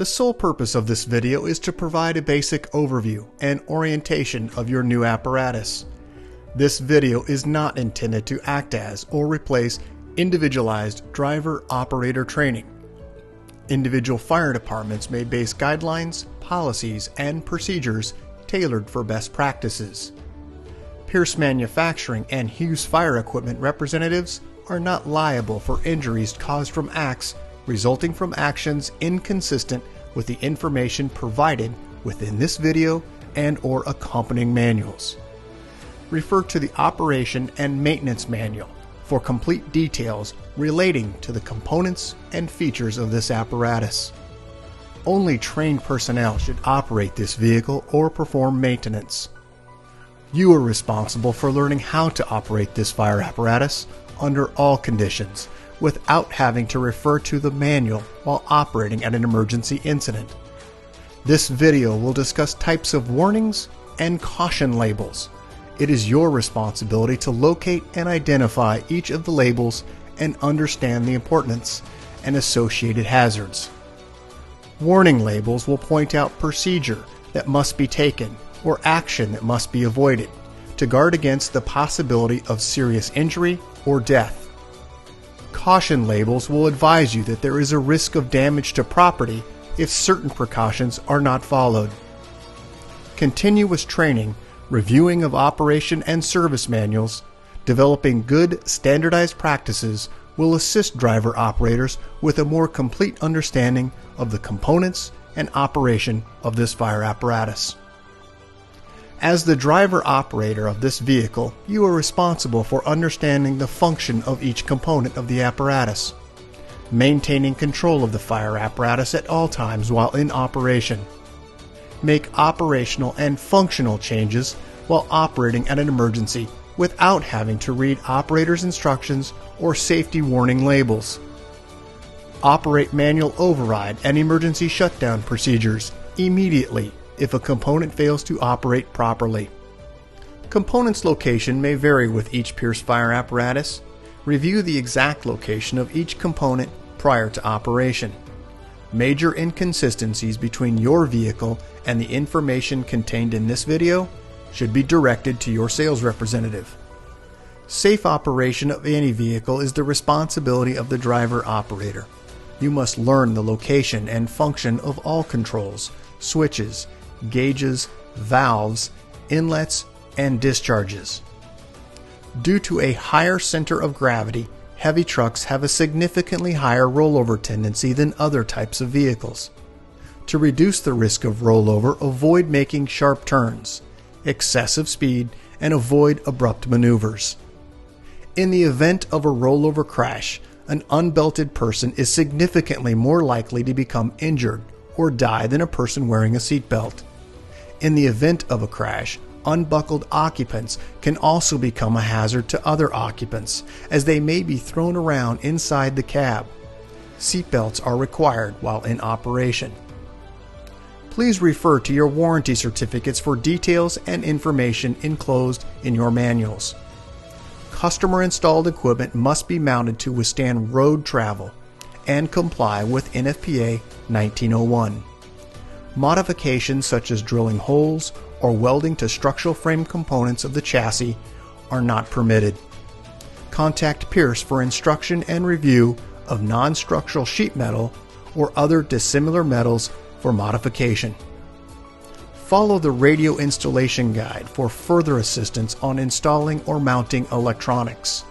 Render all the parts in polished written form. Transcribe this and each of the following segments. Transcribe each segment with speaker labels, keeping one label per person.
Speaker 1: The sole purpose of this video is to provide a basic overview and orientation of your new apparatus. This video is not intended to act as or replace individualized driver-operator training. Individual fire departments may base guidelines, policies, and procedures tailored for best practices. Pierce Manufacturing and Hughes Fire Equipment representatives are not liable for injuries caused from acts resulting from actions inconsistent with the information provided within this video and/or accompanying manuals. Refer to the Operation and Maintenance Manual for complete details relating to the components and features of this apparatus. Only trained personnel should operate this vehicle or perform maintenance. You are responsible for learning how to operate this fire apparatus under all conditions without having to refer to the manual while operating at an emergency incident. This video will discuss types of warnings and caution labels. It is your responsibility to locate and identify each of the labels and understand the importance and associated hazards. Warning labels will point out procedure that must be taken or action that must be avoided to guard against the possibility of serious injury or death. Caution labels will advise you that there is a risk of damage to property if certain precautions are not followed. Continuous training, reviewing of operation and service manuals, developing good standardized practices will assist driver operators with a more complete understanding of the components and operation of this fire apparatus. As the driver operator of this vehicle, you are responsible for understanding the function of each component of the apparatus, maintaining control of the fire apparatus at all times while in operation. Make operational and functional changes while operating at an emergency without having to read operator's instructions or safety warning labels. Operate manual override and emergency shutdown procedures immediately if a component fails to operate properly. Components location may vary with each Pierce fire apparatus. Review the exact location of each component prior to operation. Major inconsistencies between your vehicle and the information contained in this video should be directed to your sales representative. Safe operation of any vehicle is the responsibility of the driver operator. You must learn the location and function of all controls, switches, gauges, valves, inlets, and discharges. Due to a higher center of gravity, heavy trucks have a significantly higher rollover tendency than other types of vehicles. To reduce the risk of rollover, avoid making sharp turns, excessive speed, and avoid abrupt maneuvers. In the event of a rollover crash, an unbelted person is significantly more likely to become injured or die than a person wearing a seatbelt. In the event of a crash, unbuckled occupants can also become a hazard to other occupants, as they may be thrown around inside the cab. Seatbelts are required while in operation. Please refer to your warranty certificates for details and information enclosed in your manuals. Customer-installed equipment must be mounted to withstand road travel and comply with NFPA 1901. Modifications such as drilling holes or welding to structural frame components of the chassis are not permitted. Contact Pierce for instruction and review of non-structural sheet metal or other dissimilar metals for modification. Follow the radio installation guide for further assistance on installing or mounting electronics.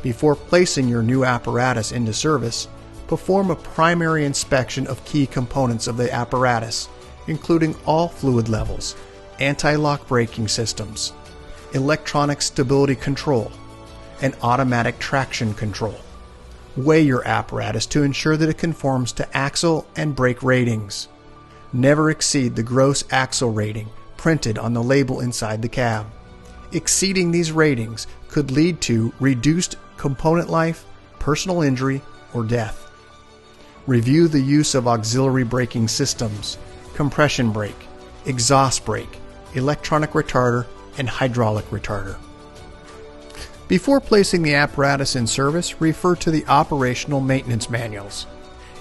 Speaker 1: Before placing your new apparatus into service, perform a primary inspection of key components of the apparatus, including all fluid levels, anti-lock braking systems, electronic stability control, and automatic traction control. Weigh your apparatus to ensure that it conforms to axle and brake ratings. Never exceed the gross axle rating printed on the label inside the cab. Exceeding these ratings could lead to reduced component life, personal injury, or death. Review the use of auxiliary braking systems, compression brake, exhaust brake, electronic retarder, and hydraulic retarder. Before placing the apparatus in service, refer to the operational maintenance manuals.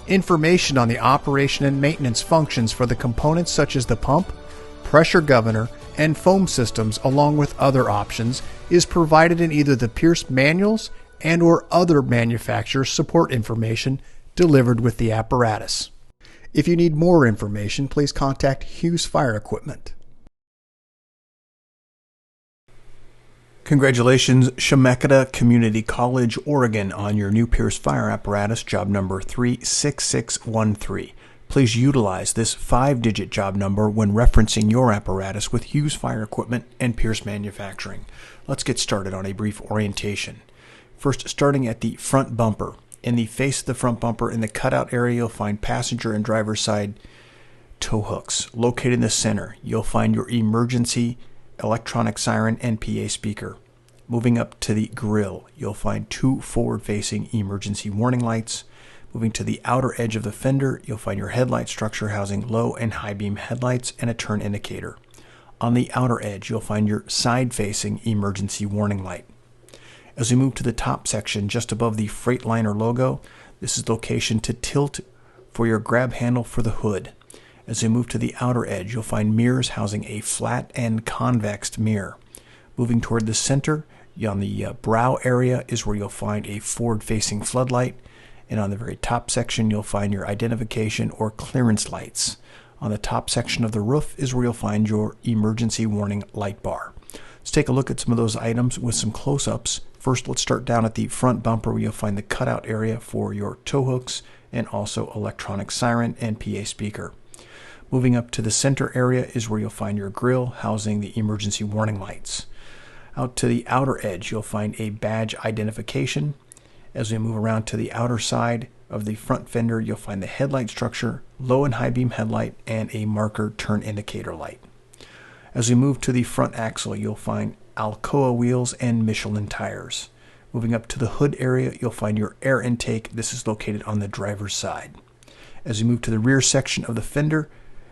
Speaker 1: Information on the operation and maintenance functions for the components such as the pump, pressure governor, and foam systems, along with other options, is provided in either the Pierce manuals and/or other manufacturer support information delivered with the apparatus. If you need more information, please contact Hughes Fire Equipment. Congratulations, Chemeketa Community College, Oregon, on your new Pierce fire apparatus, job number 36613. Please utilize this 5-digit job number when referencing your apparatus with Hughes Fire Equipment and Pierce Manufacturing. Let's get started on a brief orientation. First, starting at the front bumper. In the face of the front bumper, in the cutout area, you'll find passenger and driver's side tow hooks. Located in the center, you'll find your emergency electronic siren and PA speaker. Moving up to the grille, you'll find 2 forward-facing emergency warning lights. Moving to the outer edge of the fender, you'll find your headlight structure housing low and high beam headlights and a turn indicator. On the outer edge, you'll find your side-facing emergency warning light. As we move to the top section, just above the Freightliner logo, this is the location to tilt for your grab handle for the hood. As we move to the outer edge, you'll find mirrors housing a flat and convex mirror. Moving toward the center, on the brow area is where you'll find a forward-facing floodlight, and on the very top section, you'll find your identification or clearance lights. On the top section of the roof is where you'll find your emergency warning light bar. Let's take a look at some of those items with some close-ups. First, let's start down at the front bumper where you'll find the cutout area for your tow hooks and also electronic siren and PA speaker. Moving up to the center area is where you'll find your grille housing the emergency warning lights. Out to the outer edge, you'll find a badge identification. As we move around to the outer side of the front fender, you'll find the headlight structure, low and high beam headlight, and a marker turn indicator light. As we move to the front axle, you'll find Alcoa wheels and Michelin tires. Moving up to the hood area, you'll find your air intake. This is located on the driver's side. As we move to the rear section of the fender,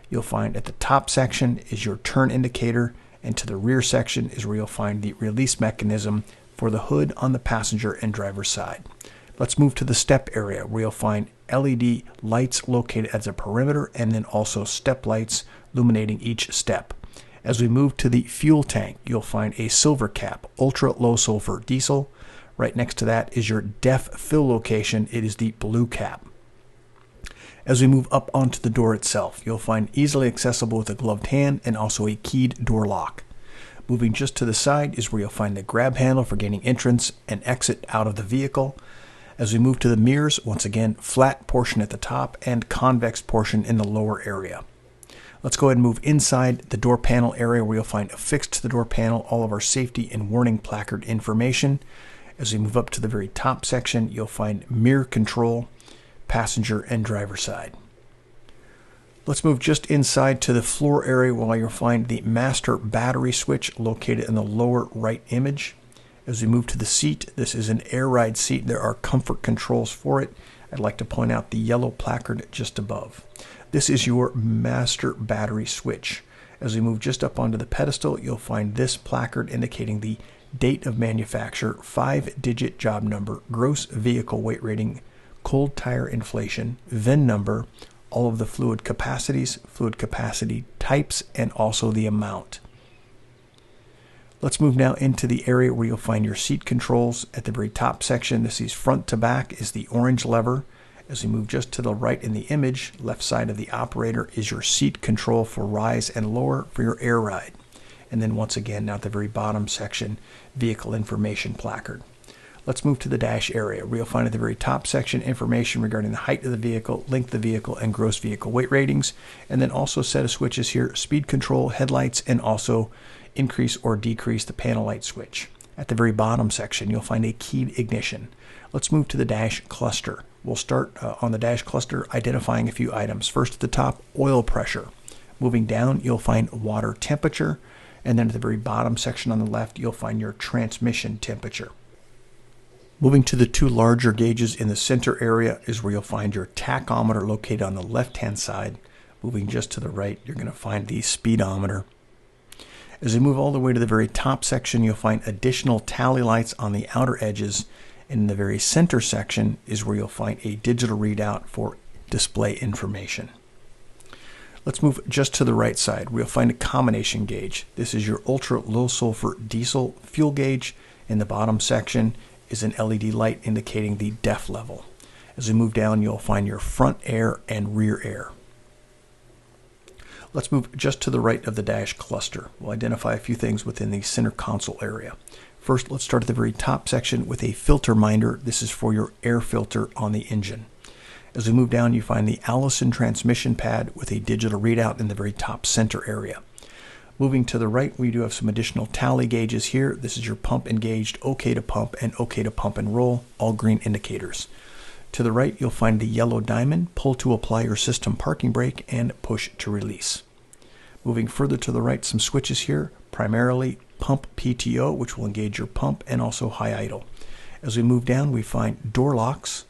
Speaker 1: you'll find at the top section is your turn indicator, and to the rear section is where you'll find the release mechanism for the hood on the passenger and driver's side. Let's move to the step area where you'll find LED lights located as a perimeter and then also step lights illuminating each step. As we move to the fuel tank, you'll find a silver cap, ultra low sulfur diesel. Right next to that is your DEF fill location. It is the blue cap. As we move up onto the door itself, you'll find easily accessible with a gloved hand and also a keyed door lock. Moving just to the side is where you'll find the grab handle for gaining entrance and exit out of the vehicle. As we move to the mirrors, once again, flat portion at the top and convex portion in the lower area. Let's go ahead and move inside the door panel area where you'll find affixed to the door panel all of our safety and warning placard information. As we move up to the very top section, you'll find mirror control, passenger and driver side. Let's move just inside to the floor area where you'll find the master battery switch located in the lower right image. As we move to the seat, this is an air ride seat. There are comfort controls for it. I'd like to point out the yellow placard just above. This is your master battery switch. As we move just up onto the pedestal, you'll find this placard indicating the date of manufacture, 5-digit job number, gross vehicle weight rating, cold tire inflation, VIN number, all of the fluid capacities, fluid capacity types, and also the amount. Let's move now into the area where you'll find your seat controls. At the very top section, this is front to back, is the orange lever. As we move just to the right in the image, left side of the operator is your seat control for rise and lower for your air ride. And then once again, now at the very bottom section, vehicle information placard. Let's move to the dash area where you'll find at the very top section information regarding the height of the vehicle, length of the vehicle, and gross vehicle weight ratings. And then also a set of switches here, speed control, headlights, and also increase or decrease the panel light switch. At the very bottom section, you'll find a keyed ignition. Let's move to the dash cluster. We'll start on the dash cluster identifying a few items. First at the top, oil pressure. Moving down, you'll find water temperature. And then at the very bottom section on the left, you'll find your transmission temperature. Moving to the 2 larger gauges in the center area is where you'll find your tachometer located on the left-hand side. Moving just to the right, you're going to find the speedometer. As we move all the way to the very top section, you'll find additional tally lights on the outer edges. And in the very center section is where you'll find a digital readout for display information. Let's move just to the right side. We'll find a combination gauge. This is your ultra low sulfur diesel fuel gauge. In the bottom section is an LED light indicating the DEF level. As we move down, you'll find your front air and rear air. Let's move just to the right of the dash cluster. We'll identify a few things within the center console area. First, let's start at the very top section with a filter minder. This is for your air filter on the engine. As we move down, you find the Allison transmission pad with a digital readout in the very top center area. Moving to the right, we do have some additional tally gauges here. This is your pump engaged, OK to pump, and OK to pump and roll, all green indicators. To the right, you'll find the yellow diamond, pull to apply your system parking brake, and push to release. Moving further to the right, some switches here, primarily pump PTO, which will engage your pump, and also high idle. As we move down, we find door locks,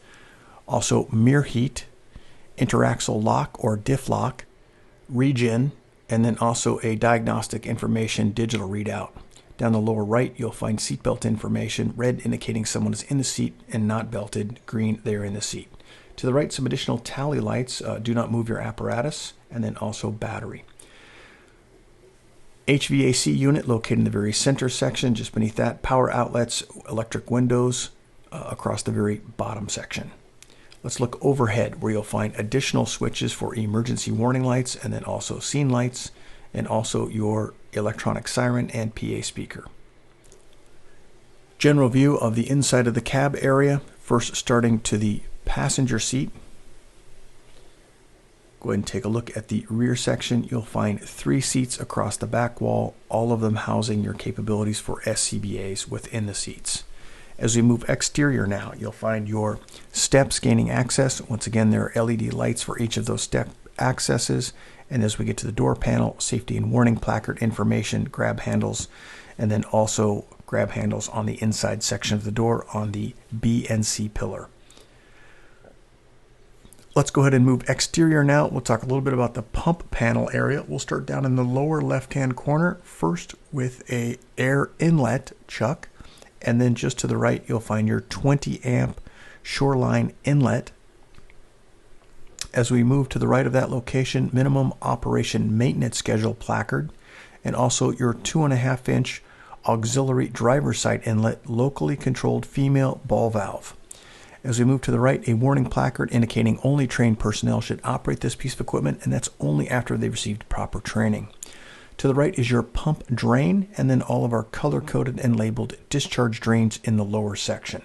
Speaker 1: also mirror heat, interaxle lock or diff lock, regen, and then also a diagnostic information digital readout. Down the lower right, you'll find seatbelt information, red indicating someone is in the seat and not belted, green they're in the seat. To the right, some additional tally lights, do not move your apparatus, and then also battery. HVAC unit located in the very center section. Just beneath that, power outlets, electric windows across the very bottom section. Let's look overhead, where you'll find additional switches for emergency warning lights, and then also scene lights, and also your electronic siren and PA speaker. General view of the inside of the cab area, first starting to the passenger seat. Go ahead and take a look at the rear section. You'll find 3 seats across the back wall, all of them housing your capabilities for SCBAs within the seats. As we move exterior now, you'll find your step scanning access. Once again, there are LED lights for each of those step accesses. And as we get to the door panel, safety and warning placard information, grab handles, and then also grab handles on the inside section of the door on the B and C pillar. Let's go ahead and move exterior now. We'll talk a little bit about the pump panel area. We'll start down in the lower left-hand corner, first with a air inlet chuck, and then just to the right, you'll find your 20 amp shoreline inlet. As we move to the right of that location, minimum operation maintenance schedule placard, and also your 2.5 inch auxiliary driver's side inlet, locally controlled female ball valve. As we move to the right, a warning placard indicating only trained personnel should operate this piece of equipment, and that's only after they've received proper training. To the right is your pump drain, and then all of our color-coded and labeled discharge drains in the lower section.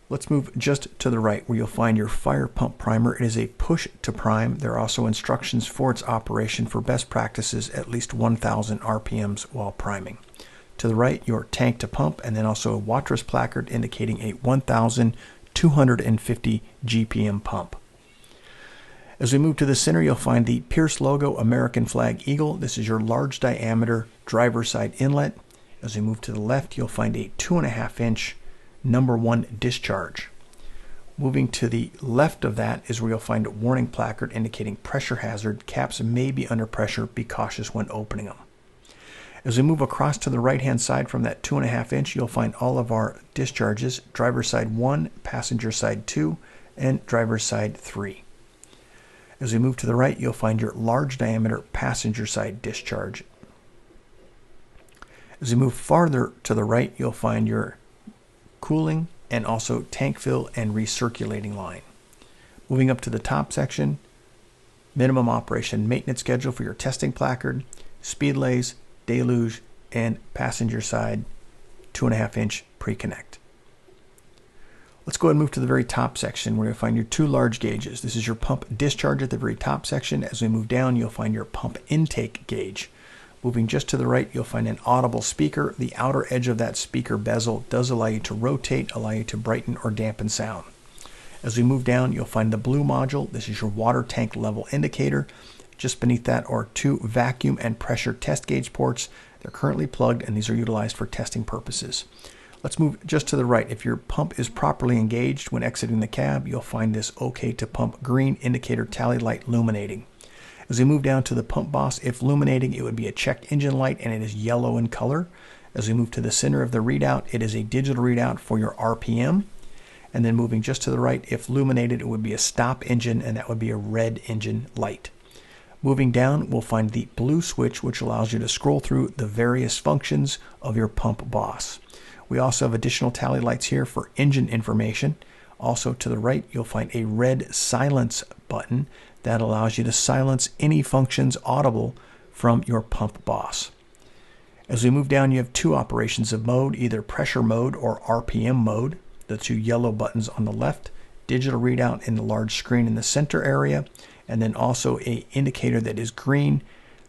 Speaker 1: Let's move just to the right, where you'll find your fire pump primer. It is a push to prime. There are also instructions for its operation for best practices at least 1,000 RPMs while priming. To the right, your tank to pump, and then also a Watrous placard indicating a 1,250 GPM pump. As we move to the center, you'll find the Pierce logo American flag eagle. This is your large diameter driver's side inlet. As we move to the left, you'll find a 2.5 inch number 1 discharge. Moving to the left of that is where you'll find a warning placard indicating pressure hazard. Caps may be under pressure. Be cautious when opening them. As we move across to the right-hand side from that 2.5 inch, you'll find all of our discharges, driver's side 1, passenger side 2, and driver's side 3. As we move to the right, you'll find your large diameter passenger side discharge. As we move farther to the right, you'll find your cooling and also tank fill and recirculating line. Moving up to the top section, minimum operation maintenance schedule for your testing placard, speedlays, deluge, and passenger side 2.5 inch pre-connect. Let's go ahead and move to the very top section where you'll find your 2 large gauges. This is your pump discharge at the very top section. As we move down, you'll find your pump intake gauge. Moving just to the right, you'll find an audible speaker. The outer edge of that speaker bezel does allow you to rotate, allow you to brighten or dampen sound. As we move down, you'll find the blue module. This is your water tank level indicator. Just beneath that are 2 vacuum and pressure test gauge ports. They're currently plugged, and these are utilized for testing purposes. Let's move just to the right. If your pump is properly engaged when exiting the cab, you'll find this OK to pump green indicator tally light illuminating. As we move down to the pump boss, if illuminating, it would be a check engine light, and it is yellow in color. As we move to the center of the readout, it is a digital readout for your RPM.
Speaker 2: And then moving just to the right, if illuminated, it would be a stop engine, and that would be a red engine light. Moving down, we'll find the blue switch, which allows you to scroll through the various functions of your pump boss. We also have additional tally lights here for engine information. Also to the right, you'll find a red silence button that allows you to silence any functions audible from your pump boss. As we move down, you have two operations of mode, either pressure mode or RPM mode. The two yellow buttons on the left, digital readout in the large screen in the center area, and then also an indicator that is green,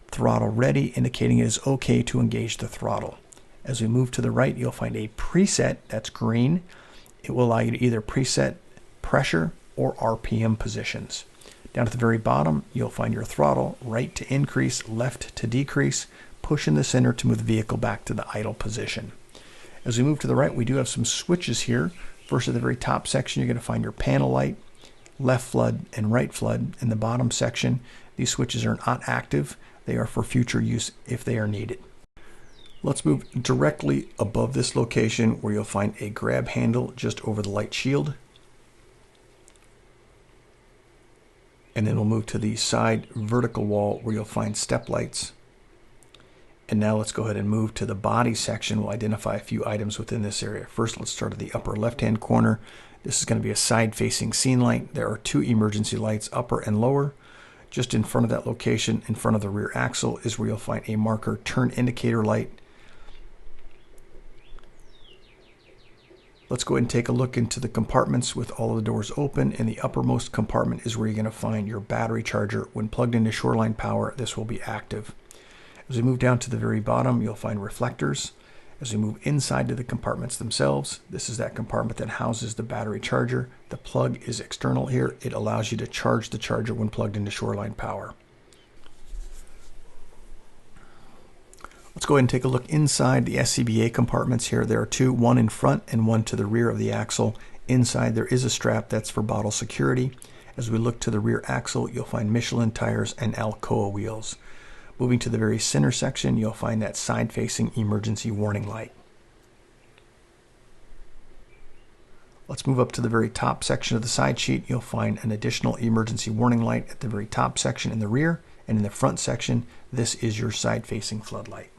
Speaker 2: throttle ready, indicating it is okay to engage the throttle. As we move to the right, you'll find a preset that's green. It will allow you to either preset pressure or RPM positions. Down at the very bottom, you'll find your throttle, right to increase, left to decrease, push in the center to move the vehicle back to the idle position. As we move to the right, we do have some switches here. First, at the very top section, you're going to find your panel light, left flood, and right flood. In the bottom section, these switches are not active. They are for future use if they are needed. Let's move directly above this location where you'll find a grab handle just over the light shield. And then we'll move to the side vertical wall where you'll find step lights. And now let's go ahead and move to the body section. We'll identify a few items within this area. First, let's start at the upper left-hand corner. This is going to be a side-facing scene light. There are two emergency lights, upper and lower. Just in front of that location, in front of the rear axle, is where you'll find a marker turn indicator light. Let's go ahead and take a look into the compartments with all of the doors open. In the uppermost compartment is where you're going to find your battery charger. When plugged into Shoreline Power, this will be active. As we move down to the very bottom, you'll find reflectors. As we move inside to the compartments themselves, this is that compartment that houses the battery charger. The plug is external here. It allows you to charge the charger when plugged into Shoreline Power. Let's go ahead and take a look inside the SCBA compartments here. There are two, one in front and one to the rear of the axle. Inside there is a strap that's for bottle security. As we look to the rear axle, you'll find Michelin tires and Alcoa wheels. Moving to the very center section, you'll find that side-facing emergency warning light. Let's move up to the very top section of the side sheet. You'll find an additional emergency warning light at the very top section in the rear, and in the front section, this is your side-facing floodlight.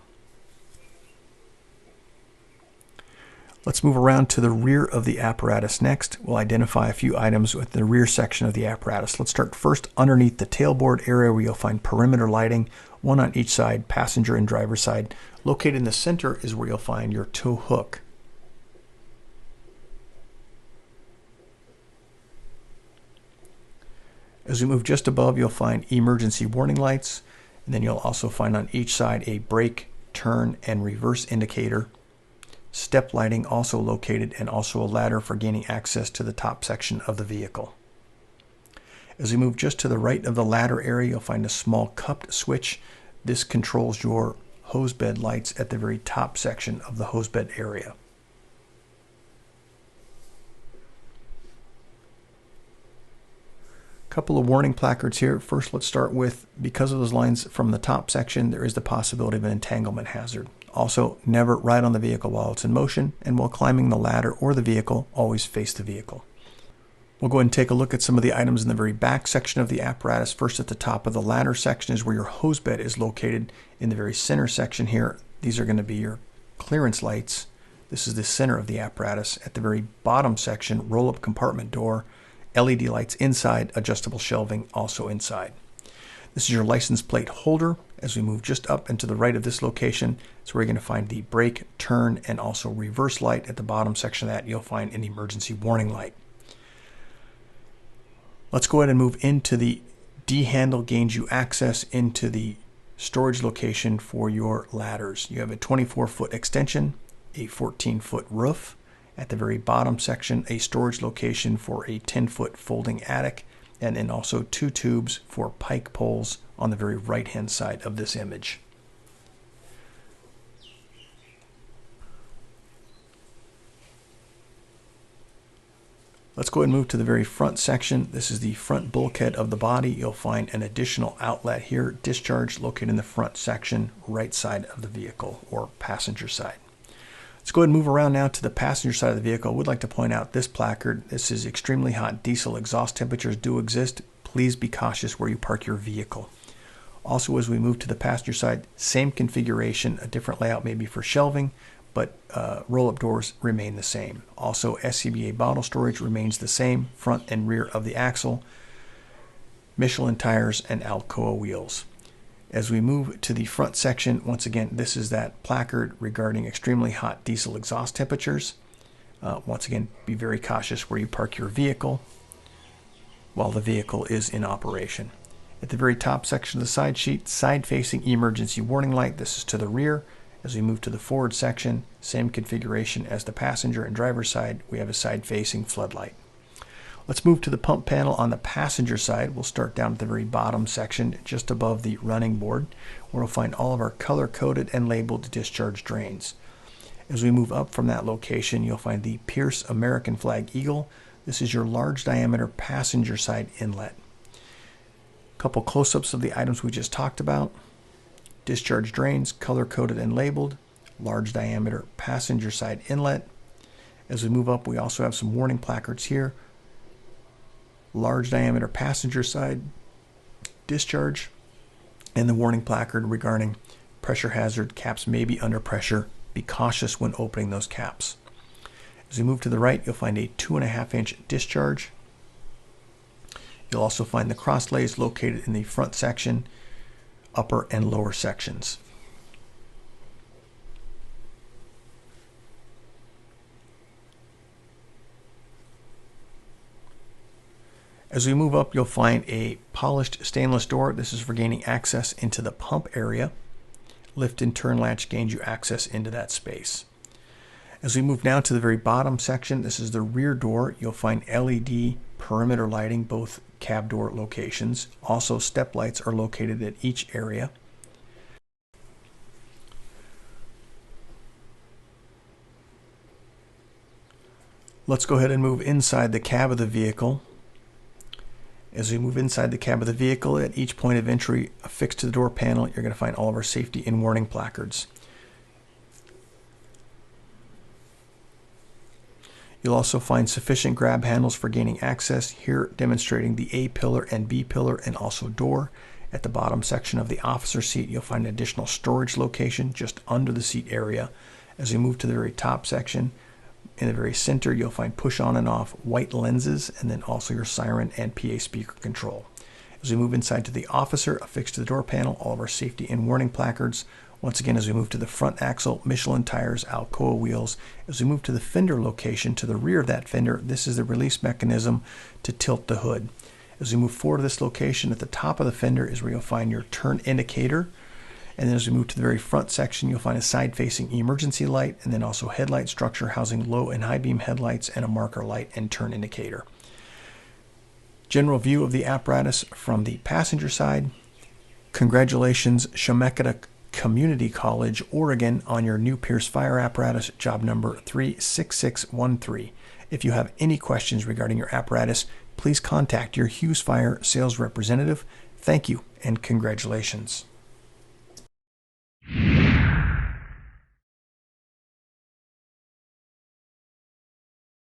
Speaker 2: Let's move around to the rear of the apparatus next. We'll identify a few items with the rear section of the apparatus. Let's start first underneath the tailboard area where you'll find perimeter lighting, one on each side, passenger and driver side. Located in the center is where you'll find your tow hook. As we move just above, you'll find emergency warning lights, and then you'll also find on each side a brake, turn, and reverse indicator. Step lighting also located, and also a ladder for gaining access to the top section of the vehicle. As we move just to the right of the ladder area, you'll find a small cupped switch. This controls your hose bed lights at the very top section of the hose bed area. Couple of warning placards here. First, let's start with, because of those lines from the top section, there is the possibility of an entanglement hazard. Also, never ride on the vehicle while it's in motion, and while climbing the ladder or the vehicle, always face the vehicle. We'll go ahead and take a look at some of the items in the very back section of the apparatus. First, at the top of the ladder section is where your hose bed is located. In the very center section here, these are going to be your clearance lights. This is the center of the apparatus. At the very bottom section, roll-up compartment door, LED lights inside, adjustable shelving also inside. This is your license plate holder. As we move just up and to the right of this location, it's where you're going to find the brake, turn, and also reverse light. At the bottom section of that, you'll find an emergency warning light. Let's go ahead and move into the D handle, gains you access into the storage location for your ladders. You have a 24-foot extension, a 14-foot roof. At the very bottom section, a storage location for a 10-foot folding attic, and then also two tubes for pike poles on the very right-hand side of this image. Let's go ahead and move to the very front section. This is the front bulkhead of the body. You'll find an additional outlet here, discharge, located in the front section, right side of the vehicle or passenger side. Let's go ahead and move around now to the passenger side of the vehicle. I would like to point out this placard. This is extremely hot diesel exhaust temperatures do exist. Please be cautious where you park your vehicle. Also, as we move to the passenger side, same configuration, a different layout maybe for shelving, but roll-up doors remain the same. Also, SCBA bottle storage remains the same, front and rear of the axle, Michelin tires, and Alcoa wheels. As we move to the front section, once again, this is that placard regarding extremely hot diesel exhaust temperatures. Once again, be very cautious where you park your vehicle while the vehicle is in operation. At the very top section of the side sheet, side-facing emergency warning light. This is to the rear. As we move to the forward section, same configuration as the passenger and driver's side, we have a side-facing floodlight. Let's move to the pump panel on the passenger side. We'll start down at the very bottom section, just above the running board, where we'll find all of our color-coded and labeled discharge drains. As we move up from that location, you'll find the Pierce American Flag Eagle. This is your large diameter passenger side inlet. A couple close-ups of the items we just talked about. Discharge drains, color-coded and labeled, large diameter passenger side inlet. As we move up, we also have some warning placards here. Large diameter passenger side discharge, and the warning placard regarding pressure hazard. Caps may be under pressure. Be cautious when opening those caps. As we move to the right, you'll find a 2.5-inch discharge. You'll also find the cross lays located in the front section, upper and lower sections. As we move up, you'll find a polished stainless door. This is for gaining access into the pump area. Lift and turn latch gains you access into that space. As we move down to the very bottom section, this is the rear door. You'll find LED perimeter lighting, both cab door locations. Also, step lights are located at each area. Let's go ahead and move inside the cab of the vehicle. As we move inside the cab of the vehicle, at each point of entry affixed to the door panel, you're going to find all of our safety and warning placards. You'll also find sufficient grab handles for gaining access, here demonstrating the A pillar and B pillar and also door. At the bottom section of the officer seat, you'll find an additional storage location just under the seat area. As we move to the very top section, in the very center, you'll find push on and off white lenses, and then also your siren and PA speaker control. As we move inside to the officer, affixed to the door panel, all of our safety and warning placards. Once again, as we move to the front axle, Michelin tires, Alcoa wheels. As we move to the fender location, to the rear of that fender, this is the release mechanism to tilt the hood. As we move forward to this location, at the top of the fender is where you'll find your turn indicator. And then as we move to the very front section, you'll find a side-facing emergency light, and then also headlight structure housing low and high beam headlights and a marker light and turn indicator. General view of the apparatus from the passenger side. Congratulations, Chemeketa Community College, Oregon, on your new Pierce fire apparatus, job number 36613. If you have any questions regarding your apparatus, please contact your Hughes Fire sales representative. Thank you and congratulations.